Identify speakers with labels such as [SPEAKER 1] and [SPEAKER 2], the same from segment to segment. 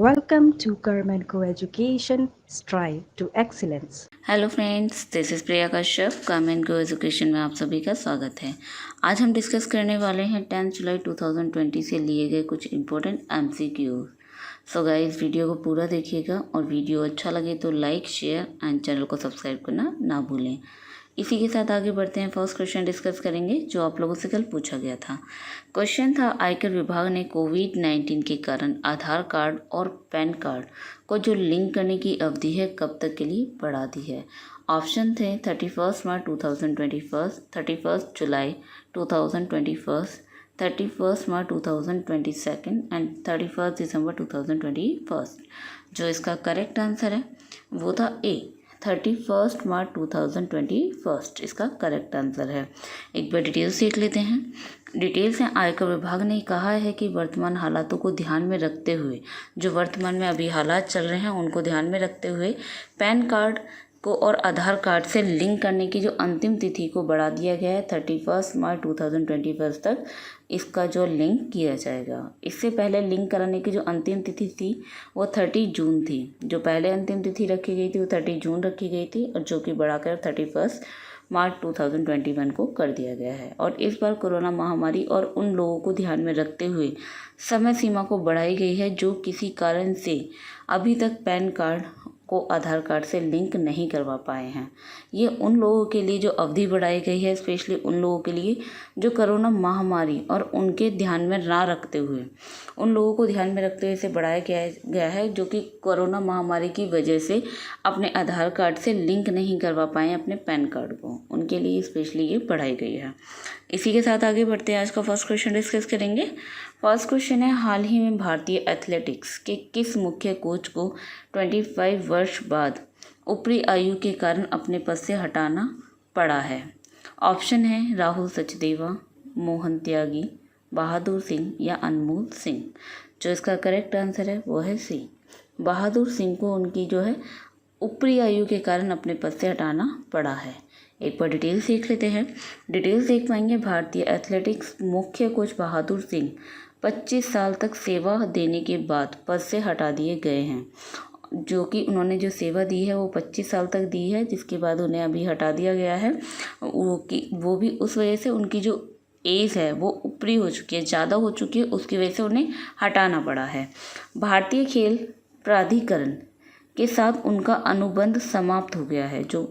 [SPEAKER 1] Welcome to Government Co-Education Strive to Excellence.
[SPEAKER 2] Hello friends, this is Priya Kashyap. Government go education में आप सभी का स्वागत है। आज हम डिस्कस करने वाले हैं 10 जुलाई 2020 से लिए गए कुछ important MCQ। So guys, video को पूरा देखिएगा और वीडियो अच्छा लगे तो लाइक, शेयर एंड चैनल को सब्सक्राइब करना ना भूलें। इसी के साथ आगे बढ़ते हैं। फर्स्ट क्वेश्चन डिस्कस करेंगे जो आप लोगों से कल पूछा गया था। क्वेश्चन था, आयकर विभाग ने कोविड-19 के कारण आधार कार्ड और पैन कार्ड को जो लिंक करने की अवधि है कब तक के लिए बढ़ा दी है। ऑप्शन थे 31 मार्च 2021, 31 जुलाई 2021, 31 मार्च 2022 एंड 31 दिसंबर 2021। जो इसका करेक्ट आंसर है वो था ए, 31 मार्च 2021 इसका करेक्ट आंसर है। एक बार डिटेल्स देख लेते हैं। डिटेल्स हैं, आयकर विभाग ने कहा है कि वर्तमान हालातों को ध्यान में रखते हुए, जो वर्तमान में अभी हालात चल रहे हैं उनको ध्यान में रखते हुए पैन कार्ड को और आधार कार्ड से लिंक करने की जो अंतिम तिथि को बढ़ा दिया गया है 31 मार्च 2021 तक इसका जो लिंक किया जाएगा। इससे पहले लिंक कराने की जो अंतिम तिथि थी वो 30 जून थी। जो पहले अंतिम तिथि रखी गई थी वो 30 जून रखी गई थी और जो कि बढ़ाकर 31 मार्च 2021 को कर दिया गया है। और इस बार कोरोना महामारी और उन लोगों को ध्यान में रखते हुए समय सीमा को बढ़ाई गई है जो किसी कारण से अभी तक पैन कार्ड को आधार कार्ड से लिंक नहीं करवा पाए हैं। ये उन लोगों के लिए जो अवधि बढ़ाई गई है, स्पेशली उन लोगों के लिए जो कोरोना महामारी और उनके ध्यान में ना रखते हुए, उन लोगों को ध्यान में रखते हुए इसे बढ़ाया गया है जो कि कोरोना महामारी की वजह से अपने आधार कार्ड से लिंक नहीं करवा पाए अपने पैन कार्ड को, उनके लिए स्पेशली ये बढ़ाई गई है। इसी के साथ आगे बढ़ते हैं। आज का फर्स्ट क्वेश्चन डिस्कस करेंगे। फर्स्ट क्वेश्चन है, हाल ही में भारतीय एथलेटिक्स के किस मुख्य कोच को 25 वर्ष बाद ऊपरी आयु के कारण अपने पद से हटाना पड़ा है। ऑप्शन है राहुल सचदेवा, मोहन त्यागी, बहादुर सिंह या अनमोल सिंह। जो इसका करेक्ट आंसर है वो है सी, बहादुर सिंह को उनकी जो है ऊपरी आयु के कारण अपने पद से हटाना पड़ा है। एक बार डिटेल्स देख लेते हैं। डिटेल्स देख पाएंगे। भारतीय एथलेटिक्स मुख्य कोच बहादुर सिंह 25 साल तक सेवा देने के बाद पद से हटा दिए गए हैं। जो कि उन्होंने जो सेवा दी है वो 25 साल तक दी है, जिसके बाद उन्हें अभी हटा दिया गया है। वो भी उस वजह से उनकी जो एज है वो ऊपरी हो चुकी है, ज़्यादा हो चुकी है, उसकी वजह से उन्हें हटाना पड़ा है। भारतीय खेल प्राधिकरण के साथ उनका अनुबंध समाप्त हो गया है। जो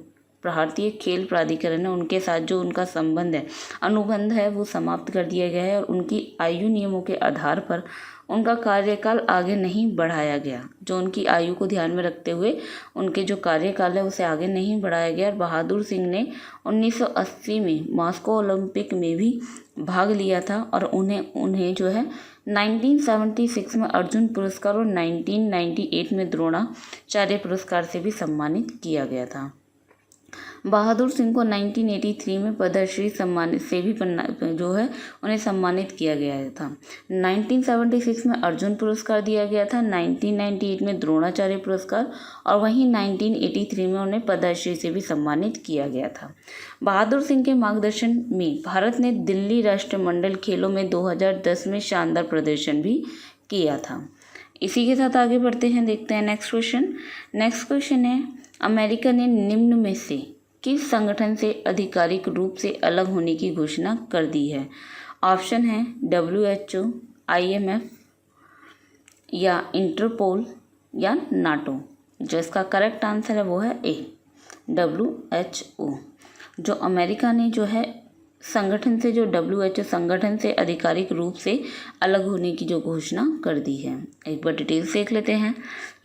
[SPEAKER 2] भारतीय खेल प्राधिकरण है उनके साथ जो उनका संबंध है, अनुबंध है, वो समाप्त कर दिया गया है और उनकी आयु नियमों के आधार पर उनका कार्यकाल आगे नहीं बढ़ाया गया। जो उनकी आयु को ध्यान में रखते हुए उनके जो कार्यकाल है उसे आगे नहीं बढ़ाया गया। और बहादुर सिंह ने 1980 में मॉस्को ओलंपिक में भी भाग लिया था और उन्हें जो है 1976 में अर्जुन पुरस्कार और 1998 में द्रोणाचार्य पुरस्कार से भी सम्मानित किया गया था। बहादुर सिंह को 1983 में पद्मश्री सम्मानित से भी जो है उन्हें सम्मानित किया गया था। 1976 में अर्जुन पुरस्कार दिया गया था, 1998 में द्रोणाचार्य पुरस्कार और वहीं 1983 में उन्हें पद्मश्री से भी सम्मानित किया गया था। बहादुर सिंह के मार्गदर्शन में भारत ने दिल्ली राष्ट्रमंडल खेलों में 2010 में शानदार प्रदर्शन भी किया था। इसी के साथ आगे बढ़ते हैं, देखते हैं नेक्स्ट क्वेश्चन। नेक्स्ट क्वेश्चन है, अमेरिका ने निम्न में से किस संगठन से आधिकारिक रूप से अलग होने की घोषणा कर दी है। ऑप्शन है WHO, IMF या इंटरपोल या नाटो। जो इसका करेक्ट आंसर है वो है ए, WHO। जो अमेरिका ने जो है संगठन से, जो WHO संगठन से आधिकारिक रूप से अलग होने की जो घोषणा कर दी है। एक बार डिटेल्स देख लेते हैं।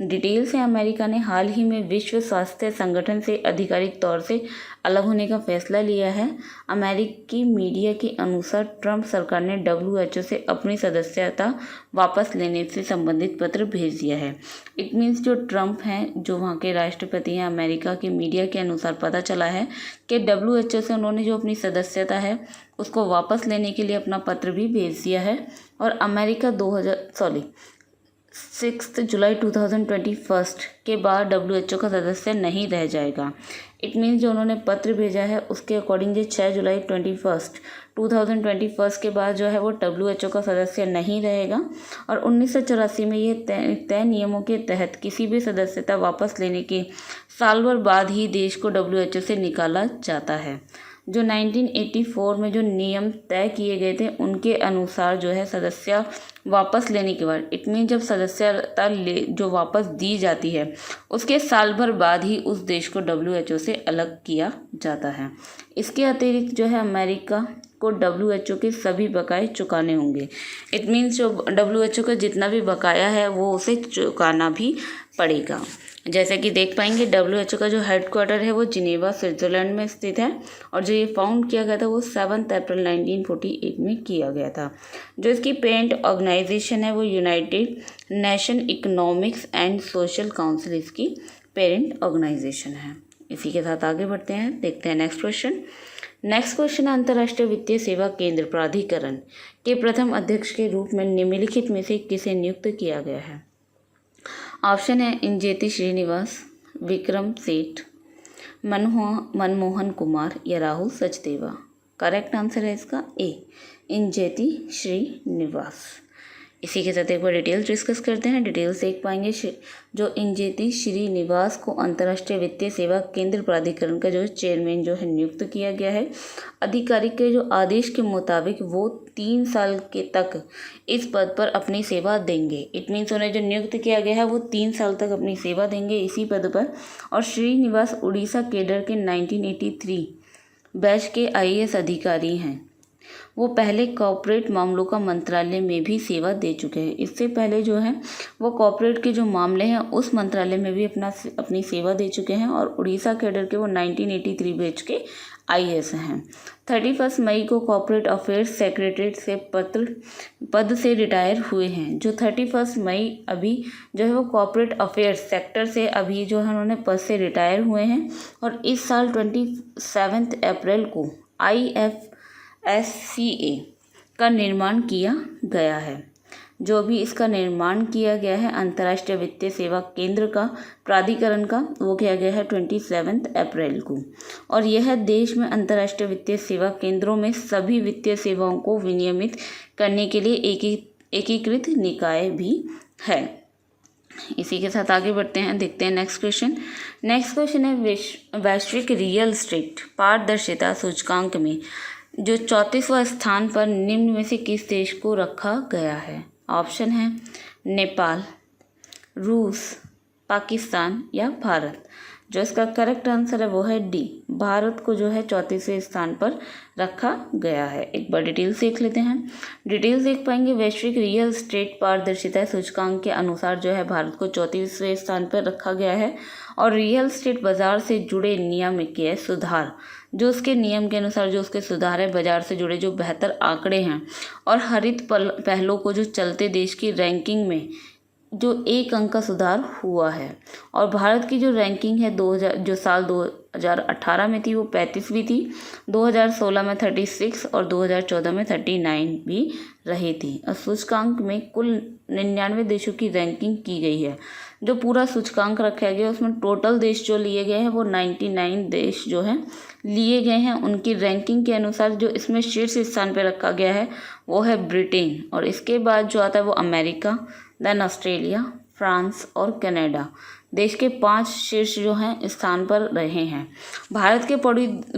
[SPEAKER 2] डिटेल्स है, अमेरिका ने हाल ही में विश्व स्वास्थ्य संगठन से आधिकारिक तौर से अलग होने का फैसला लिया है। अमेरिकी मीडिया के अनुसार ट्रंप सरकार ने WHO से अपनी सदस्यता वापस लेने से संबंधित पत्र भेज दिया है। इट मीन्स जो ट्रंप हैं, जो वहाँ के राष्ट्रपति हैं, अमेरिका के मीडिया के अनुसार पता चला है कि WHO से उन्होंने जो अपनी सदस्यता है उसको वापस लेने के लिए अपना पत्र भी भेज दिया है। और अमेरिका 6 जुलाई 2021 के बाद WHO का सदस्य नहीं रह जाएगा। इट मीन्स जो उन्होंने पत्र भेजा है उसके अकॉर्डिंग जो 6 जुलाई 2021 के बाद जो है वो WHO का सदस्य नहीं रहेगा। और 1984 में ये तय नियमों के तहत किसी भी सदस्यता वापस लेने के साल भर बाद ही देश को WHO से निकाला जाता है। जो 1984 में जो नियम तय किए गए थे उनके अनुसार जो है सदस्य वापस लेने के बाद, इट मीन जब सदस्यता जो वापस दी जाती है उसके साल भर बाद ही उस देश को WHO से अलग किया जाता है। इसके अतिरिक्त जो है अमेरिका को WHO के सभी बकाये चुकाने होंगे। इट मीन्स जो WHO का जितना भी बकाया है वो उसे चुकाना भी पड़ेगा। जैसे कि देख पाएंगे WHO का जो हेडक्वार्टर है वो जिनेवा स्विट्ज़रलैंड में स्थित है और जो ये फाउंड किया गया था वो 7 अप्रैल 1948 में किया गया था। जो इसकी पेरेंट ऑर्गेनाइजेशन है वो United nation economics and social council इसकी पेरेंट ऑर्गेनाइजेशन है। इसी के साथ आगे बढ़ते हैं, देखते हैं नेक्स्ट क्वेश्चन। नेक्स्ट क्वेश्चन है, अंतर्राष्ट्रीय वित्तीय सेवा केंद्र प्राधिकरण के प्रथम अध्यक्ष के रूप में निम्नलिखित में से किसे नियुक्त किया गया है? ऑप्शन है इंजेति श्रीनिवास, विक्रम सेठ, मनमोहन कुमार या राहुल सचदेवा। करेक्ट आंसर है इसका ए, इंजेति श्रीनिवास। इसी के साथ एक बार डिटेल्स डिस्कस करते हैं। डिटेल्स देख पाएंगे, जो इंजेति श्रीनिवास को अंतर्राष्ट्रीय वित्तीय सेवा केंद्र प्राधिकरण का जो चेयरमैन जो है नियुक्त किया गया है। आधिकारिक के जो आदेश के मुताबिक वो 3 साल के तक इस पद पर अपनी सेवा देंगे। इट मीन्स उन्हें जो नियुक्त किया गया है वो 3 साल तक अपनी सेवा देंगे इसी पद पर। और श्रीनिवास उड़ीसा कैडर के 1983 बैच के IAS अधिकारी हैं। वो पहले कॉर्पोरेट मामलों का मंत्रालय में भी सेवा दे चुके हैं। इससे पहले जो है वो कॉर्पोरेट के जो मामले हैं उस मंत्रालय में भी अपनी सेवा दे चुके हैं और उड़ीसा कैडर के वो 1983 बैच के IAS हैं। 31 मई को कॉर्पोरेट अफेयर्स सेक्रेटरीट से पद से रिटायर हुए हैं। जो 31 मई अभी जो है वो कॉर्पोरेट अफेयर्स सेक्टर से अभी जो है उन्होंने पद से रिटायर हुए हैं। और इस साल 27 अप्रैल को IFSCA का निर्माण किया गया है। जो भी इसका निर्माण किया गया है अंतर्राष्ट्रीय वित्तीय सेवा केंद्र का प्राधिकरण का, वो किया गया है 27 अप्रैल को। और यह देश में अंतर्राष्ट्रीय वित्तीय सेवा केंद्रों में सभी वित्तीय सेवाओं को विनियमित करने के लिए एकीकृत निकाय भी है। इसी के साथ आगे बढ़ते हैं, देखते हैं नेक्स्ट क्वेश्चन। नेक्स्ट क्वेश्चन है, वैश्विक रियल एस्टेट पारदर्शिता सूचकांक में जो 34वां स्थान पर निम्न में से किस देश को रखा गया है? ऑप्शन है नेपाल, रूस, पाकिस्तान या भारत। जो इसका करेक्ट आंसर है वो है डी, भारत को जो है 34वें स्थान पर रखा गया है। एक बार डिटेल्स देख लेते हैं। डिटेल्स देख पाएंगे, वैश्विक रियल एस्टेट पारदर्शिता सूचकांक के अनुसार जो है भारत को 34वें स्थान पर रखा गया है। और रियल एस्टेट बाजार से जुड़े नियामकीय सुधार, जो उसके नियम के अनुसार जो उसके सुधार है, बाजार से जुड़े जो बेहतर आंकड़े हैं और हरित पहलों को जो चलते देश की रैंकिंग में जो 1 अंक का सुधार हुआ है। और भारत की जो रैंकिंग है 2000 जो साल 2018 में थी वो 35वीं थी, 2016 में 36 और 2014 में 39 भी रही थी। और सूचकांक में कुल 99 देशों की रैंकिंग की गई है। जो पूरा सूचकांक रखा गया उसमें टोटल देश जो लिए गए हैं वो 99 देश जो हैं लिए गए हैं। उनकी रैंकिंग के अनुसार जो इसमें शीर्ष स्थान पर रखा गया है वो है ब्रिटेन। और इसके बाद जो आता है वो अमेरिका, देन ऑस्ट्रेलिया, फ्रांस और कनाडा देश के 5 शीर्ष जो हैं स्थान पर रहे हैं। भारत के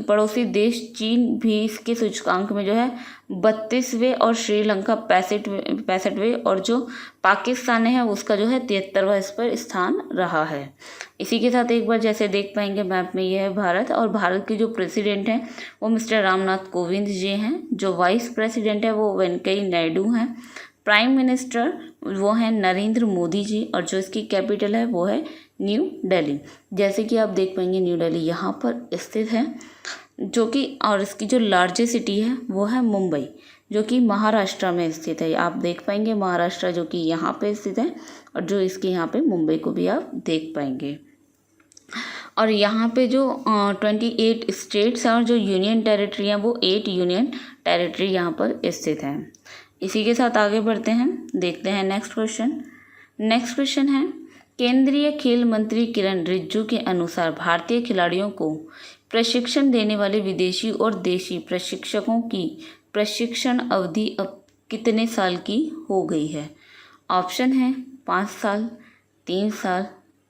[SPEAKER 2] पड़ोसी देश चीन भी इसके सूचकांक में जो है 32वें और श्रीलंका 65वें और जो पाकिस्तान है उसका जो है 73वां इस पर स्थान रहा है। इसी के साथ एक बार जैसे देख पाएंगे मैप में ये है भारत। और भारत के जो प्रेसिडेंट हैं वो मिस्टर रामनाथ कोविंद जी हैं। जो वाइस प्रेसिडेंट है वो वेंकैया नायडू हैं। प्राइम मिनिस्टर वो हैं नरेंद्र मोदी जी। और जो इसकी कैपिटल है वो है न्यू दिल्ली। जैसे कि आप देख पाएंगे न्यू दिल्ली यहाँ पर स्थित है, जो कि और इसकी जो लार्जेस्ट सिटी है वो है मुंबई, जो कि महाराष्ट्र में स्थित है। आप देख पाएंगे महाराष्ट्र जो कि यहाँ पे स्थित है और जो इसके यहाँ पे मुंबई को भी आप देख पाएंगे। और यहाँ पे जो 28 स्टेट्स हैं और जो यूनियन टेरिटरी हैं वो 8 यूनियन टेरिटरी यहाँ पर स्थित हैं। इसी के साथ आगे बढ़ते हैं, देखते हैं नेक्स्ट क्वेश्चन। नेक्स्ट क्वेश्चन है, केंद्रीय खेल मंत्री किरण रिजिजू के अनुसार भारतीय खिलाड़ियों को प्रशिक्षण देने वाले विदेशी और देशी प्रशिक्षकों की प्रशिक्षण अवधि अब कितने साल की हो गई है? ऑप्शन है 5 साल, 3 साल,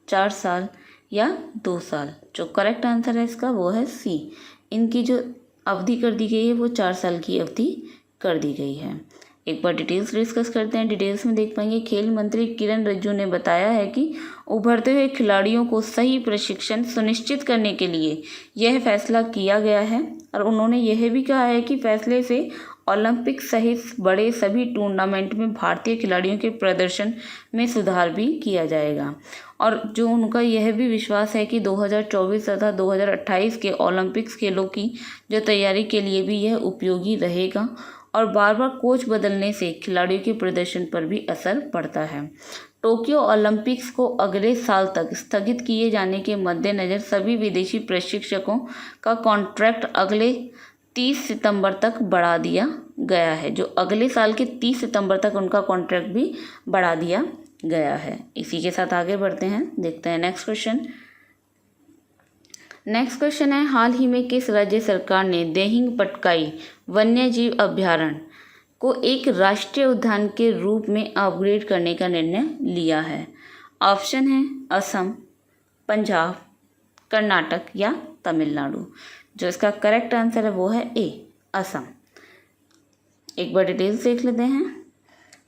[SPEAKER 2] 4 साल या 2 साल। जो करेक्ट आंसर है इसका वो है सी। इनकी जो अवधि कर दी गई है वो 4 साल की अवधि कर दी गई है। एक बार डिटेल्स डिस्कस करते हैं। डिटेल्स में देख पाएंगे खेल मंत्री किरण रिजिजू ने बताया है कि उभरते हुए खिलाड़ियों को सही प्रशिक्षण सुनिश्चित करने के लिए यह फैसला किया गया है और उन्होंने यह भी कहा है कि फैसले से ओलंपिक सहित बड़े सभी टूर्नामेंट में भारतीय खिलाड़ियों के प्रदर्शन में सुधार भी किया जाएगा। और जो उनका यह भी विश्वास है कि 2024 तथा 2028 के ओलंपिक्स खेलों की जो तैयारी के लिए भी यह उपयोगी रहेगा। और बार बार कोच बदलने से खिलाड़ियों के प्रदर्शन पर भी असर पड़ता है। टोक्यो ओलंपिक्स को अगले साल तक स्थगित किए जाने के मद्देनज़र सभी विदेशी प्रशिक्षकों का कॉन्ट्रैक्ट अगले 30 सितंबर तक बढ़ा दिया गया है। जो अगले साल के 30 सितंबर तक उनका कॉन्ट्रैक्ट भी बढ़ा दिया गया है। इसी के साथ आगे बढ़ते हैं, देखते हैं नेक्स्ट क्वेश्चन। नेक्स्ट क्वेश्चन है, हाल ही में किस राज्य सरकार ने देहिंग पटकाई वन्यजीव अभयारण्य को एक राष्ट्रीय उद्यान के रूप में अपग्रेड करने का निर्णय लिया है? ऑप्शन है असम, पंजाब, कर्नाटक या तमिलनाडु। जो इसका करेक्ट आंसर है वो है ए, असम। एक बार डिटेल्स देख लेते हैं।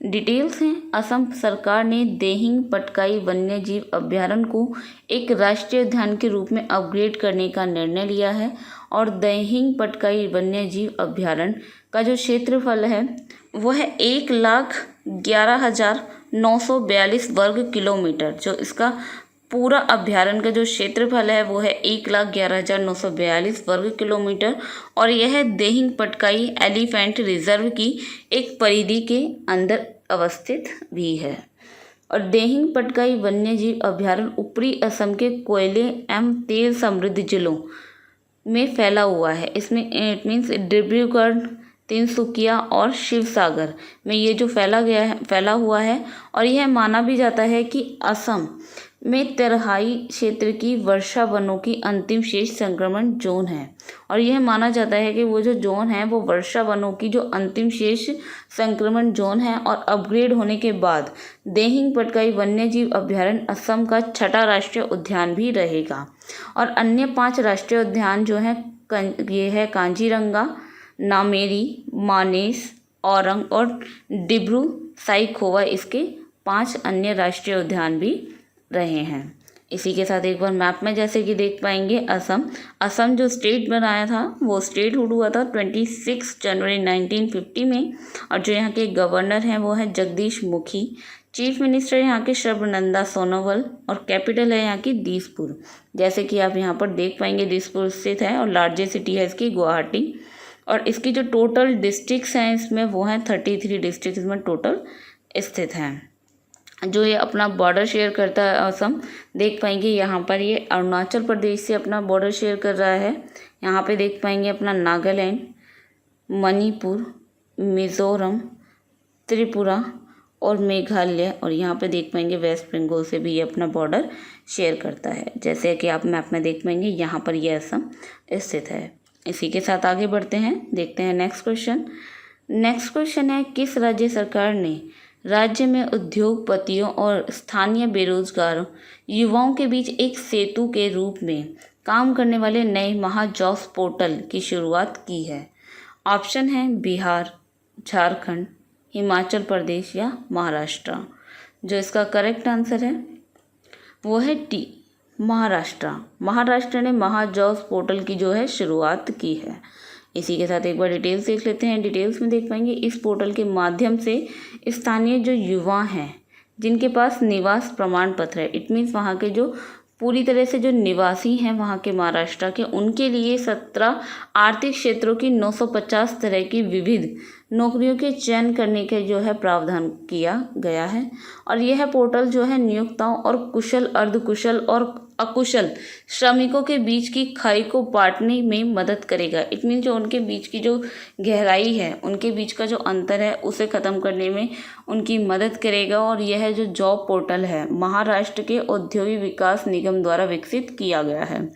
[SPEAKER 2] डिटेल्स हैं, असम सरकार ने देहिंग पटकाई वन्यजीव अभयारण्य को एक राष्ट्रीय उद्यान के रूप में अपग्रेड करने का निर्णय लिया है। और देहिंग पटकाई वन्यजीव अभयारण्य का जो क्षेत्रफल है वो है 1,11,942 वर्ग किलोमीटर। जो इसका पूरा अभयारण्य का जो क्षेत्रफल है वो है 1,11,942 वर्ग किलोमीटर। और यह देहिंग पटकाई एलिफेंट रिजर्व की एक परिधि के अंदर अवस्थित भी है। और देहिंग पटकाई वन्यजीव अभयारण्य ऊपरी असम के कोयले एवं तेल समृद्ध जिलों में फैला हुआ है। इसमें इट मीन्स डिब्रूगढ़, तिनसुकिया और शिवसागर में ये जो फैला हुआ है। और यह माना भी जाता है कि असम में तराई क्षेत्र की वर्षा वनों की अंतिम शेष संक्रमण जोन है। और यह माना जाता है कि वो जो जोन है वो वर्षा वनों की जो अंतिम शेष संक्रमण जोन है। और अपग्रेड होने के बाद देहिंग पटकाई वन्यजीव अभयारण्य असम का 6ठा राष्ट्रीय उद्यान भी रहेगा। और अन्य 5 राष्ट्रीय उद्यान जो हैं ये है कांजीरंगा, नामेरी, मानेस, औरंग और डिब्रू साइखोवा। इसके 5 अन्य राष्ट्रीय उद्यान भी रहे हैं। इसी के साथ एक बार मैप में जैसे कि देख पाएंगे असम जो स्टेट बनाया था वो स्टेट हुड हुआ था 26 जनवरी 1950 में। और जो यहाँ के गवर्नर हैं वो है जगदीश मुखी। चीफ मिनिस्टर यहाँ के सर्बानंद सोनोवाल। और कैपिटल है यहाँ की दिसपुर। जैसे कि आप यहाँ पर देख पाएंगे दिसपुर स्थित है। और लार्जेस्ट सिटी है इसकी गुवाहाटी। और इसकी जो टोटल डिस्ट्रिक्ट्स हैं इसमें वो हैं 33 डिस्ट्रिक्ट इसमें टोटल स्थित हैं। जो ये अपना बॉर्डर शेयर करता है असम, देख पाएंगे यहाँ पर ये अरुणाचल प्रदेश से अपना बॉर्डर शेयर कर रहा है। यहाँ पे देख पाएंगे अपना नागालैंड, मणिपुर, मिज़ोरम, त्रिपुरा और मेघालय। और यहाँ पे देख पाएंगे वेस्ट बंगाल से भी ये अपना बॉर्डर शेयर करता है। जैसे कि आप मैप में देख पाएंगे यहाँ पर ये असम स्थित है। इसी के साथ आगे बढ़ते हैं, देखते हैं नेक्स्ट क्वेश्चन। नेक्स्ट क्वेश्चन है, किस राज्य सरकार ने राज्य में उद्योगपतियों और स्थानीय बेरोजगारों युवाओं के बीच एक सेतु के रूप में काम करने वाले नए महाजॉब्स पोर्टल की शुरुआत की है? ऑप्शन है बिहार, झारखंड, हिमाचल प्रदेश या महाराष्ट्र। जो इसका करेक्ट आंसर है वो है टी, महाराष्ट्र। महाराष्ट्र ने महाजॉब्स पोर्टल की जो है शुरुआत की है। इसी के साथ एक बार डिटेल्स देख लेते हैं। डिटेल्स में देख पाएंगे इस पोर्टल के माध्यम से स्थानीय जो युवा हैं जिनके पास निवास प्रमाण पत्र है, इट मीन्स वहाँ के जो पूरी तरह से जो निवासी हैं वहाँ के महाराष्ट्र के, उनके लिए 17 आर्थिक क्षेत्रों की 950 तरह की विविध नौकरियों के चयन करने के जो है प्रावधान किया गया है। और यह पोर्टल जो है नियोक्ताओं और कुशल, अर्धकुशल और अकुशल श्रमिकों के बीच की खाई को बांटने में मदद करेगा। इट मीन जो उनके बीच की जो गहराई है, उनके बीच का जो अंतर है उसे ख़त्म करने में उनकी मदद करेगा। और यह जो जॉब पोर्टल है महाराष्ट्र के औद्योगिक विकास निगम द्वारा विकसित किया गया है।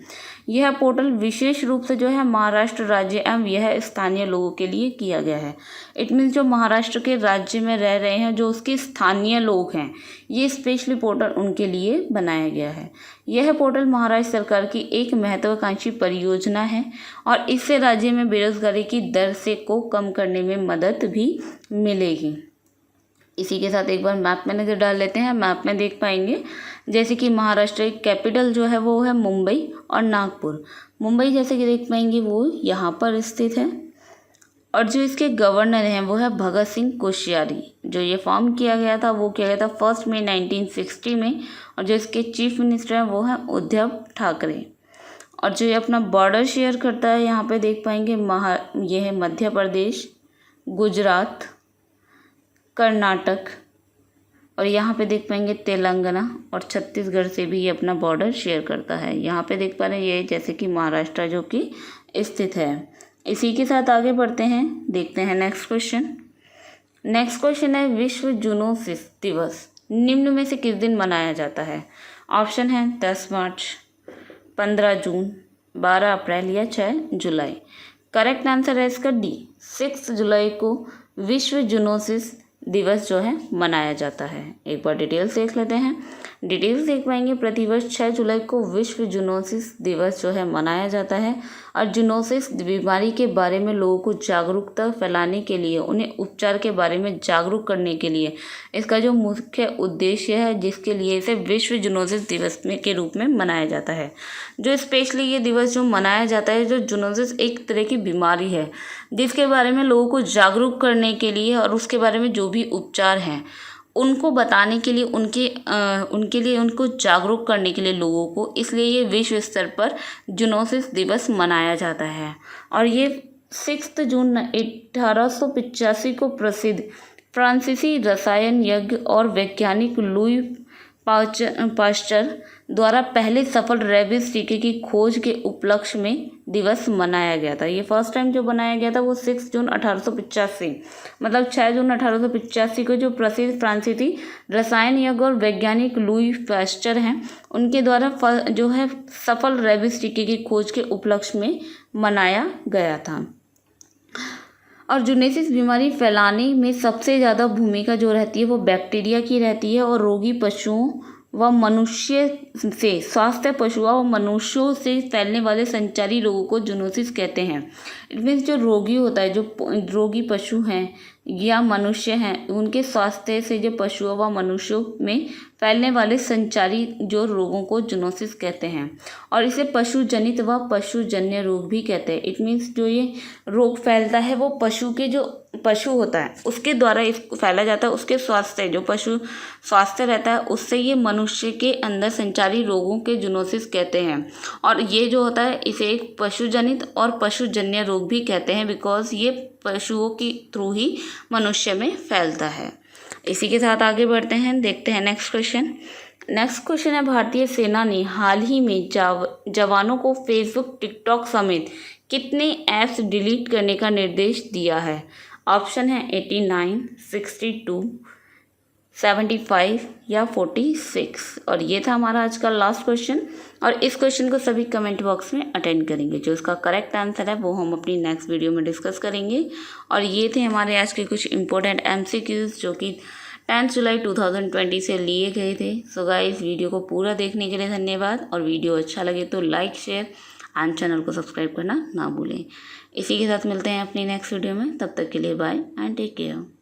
[SPEAKER 2] यह पोर्टल विशेष रूप से जो है महाराष्ट्र राज्य एवं यह स्थानीय लोगों के लिए किया गया है। इट मीन्स जो महाराष्ट्र के राज्य में रह रहे हैं, जो उसके स्थानीय लोग हैं, ये स्पेशली पोर्टल उनके लिए बनाया गया है। यह पोर्टल महाराष्ट्र सरकार की एक महत्वाकांक्षी परियोजना है और इससे राज्य में बेरोजगारी की दर से को कम करने में मदद भी मिलेगी। इसी के साथ एक बार मैप में नज़र डाल लेते हैं। मैप में देख पाएंगे जैसे कि महाराष्ट्र की कैपिटल जो है वो है मुंबई और नागपुर। मुंबई जैसे कि देख पाएंगे वो यहाँ पर स्थित है और जो इसके गवर्नर हैं वो है भगत सिंह कोश्यारी। जो ये फॉर्म किया गया था वो किया गया था 1 मई 1960 में और जो इसके चीफ मिनिस्टर हैं वो हैं उद्धव ठाकरे। और जो ये अपना बॉर्डर शेयर करता है यहाँ पे देख पाएंगे ये है मध्य प्रदेश, गुजरात, कर्नाटक और यहाँ पे देख पाएंगे तेलंगाना और छत्तीसगढ़ से भी ये अपना बॉर्डर शेयर करता है। यहाँ पे देख पा रहे हैं ये जैसे कि महाराष्ट्र जो कि स्थित है। इसी के साथ आगे बढ़ते हैं, देखते हैं नेक्स्ट क्वेश्चन। नेक्स्ट क्वेश्चन है विश्व जूनोसिस दिवस निम्न में से किस दिन मनाया जाता है? ऑप्शन है 10 मार्च, 15 जून, 12 अप्रैल या 6 जुलाई। करेक्ट आंसर है इसका डी, 6 जुलाई को विश्व जूनोसिस दिवस जो है मनाया जाता है। एक बार डिटेल्स देख लेते हैं। डिटेल्स देख पाएंगे प्रतिवर्ष 6 जुलाई को विश्व जूनोसिस दिवस जो है मनाया जाता है और जूनोसिस बीमारी के बारे में लोगों को जागरूकता फैलाने के लिए, उन्हें उपचार के बारे में जागरूक करने के लिए इसका जो मुख्य उद्देश्य है, जिसके लिए इसे विश्व जूनोसिस दिवस में के रूप में मनाया जाता है। जो स्पेशली ये दिवस जो मनाया जाता है, जो जूनोसिस एक तरह की बीमारी है जिसके बारे में लोगों को जागरूक करने के लिए और उसके बारे में जो भी उपचार हैं उनको बताने के लिए, उनके लिए उनको जागरूक करने के लिए लोगों को, इसलिए ये विश्व स्तर पर जूनोसिस दिवस मनाया जाता है। और ये 6 जून 1885 को प्रसिद्ध फ्रांसीसी रसायन यज्ञ और वैज्ञानिक लुई पाश्चर द्वारा पहले सफल रेबीज टीके की खोज के उपलक्ष्य में दिवस मनाया गया था। ये फर्स्ट टाइम जो बनाया गया था वो 6 जून 1885 मतलब 6 जून 1885 को जो प्रसिद्ध फ्रांसीसी रसायन यज्ञ और वैज्ञानिक लुई पाश्चर हैं उनके द्वारा जो है सफल रेबीज टीके की खोज के उपलक्ष्य में मनाया गया था। और जूनोसिस बीमारी फैलाने में सबसे ज़्यादा भूमिका जो रहती है वो बैक्टीरिया की रहती है और रोगी पशुओं व मनुष्य से, स्वास्थ्य पशुओं व मनुष्यों से फैलने वाले संचारी रोगों को जूनोसिस कहते हैं। इट मीन्स जो रोगी होता है, जो रोगी पशु हैं या मनुष्य हैं, उनके स्वास्थ्य से जो पशुओं व मनुष्यों में फैलने वाले संचारी जो रोगों को जूनोसिस कहते हैं और इसे पशुजनित व पशुजन्य रोग भी कहते हैं। इट मीन्स जो ये रोग फैलता है वो पशु के जो पशु होता है उसके द्वारा इसको फैला जाता है, उसके स्वास्थ्य जो पशु स्वास्थ्य रहता है उससे ये मनुष्य के अंदर संचारी रोगों के जूनोसिस कहते हैं। और ये जो होता है इसे एक पशुजनित और पशुजन्य रोग भी कहते हैं, बिकॉज ये पशुओं की थ्रू ही मनुष्य में फैलता है। इसी के साथ आगे बढ़ते हैं, देखते हैं नेक्स्ट क्वेश्चन। नेक्स्ट क्वेश्चन है भारतीय सेना ने हाल ही में जवानों को फेसबुक, टिकटॉक समेत कितने ऐप्स डिलीट करने का निर्देश दिया है? ऑप्शन है 89, 62, 75 या 46। और ये था हमारा आज का लास्ट क्वेश्चन और इस क्वेश्चन को सभी कमेंट बॉक्स में अटेंड करेंगे। जो इसका करेक्ट आंसर है वो हम अपनी नेक्स्ट वीडियो में डिस्कस करेंगे। और ये थे हमारे आज के कुछ इंपॉर्टेंट MCQs जो कि 10 जुलाई 2020 से लिए गए थे। सो गाइस, वीडियो को पूरा देखने के लिए धन्यवाद और वीडियो अच्छा लगे तो लाइक, शेयर एंड चैनल को सब्सक्राइब करना ना भूलें। इसी के साथ मिलते हैं अपनी नेक्स्ट वीडियो में, तब तक के लिए बाय एंड टेक केयर।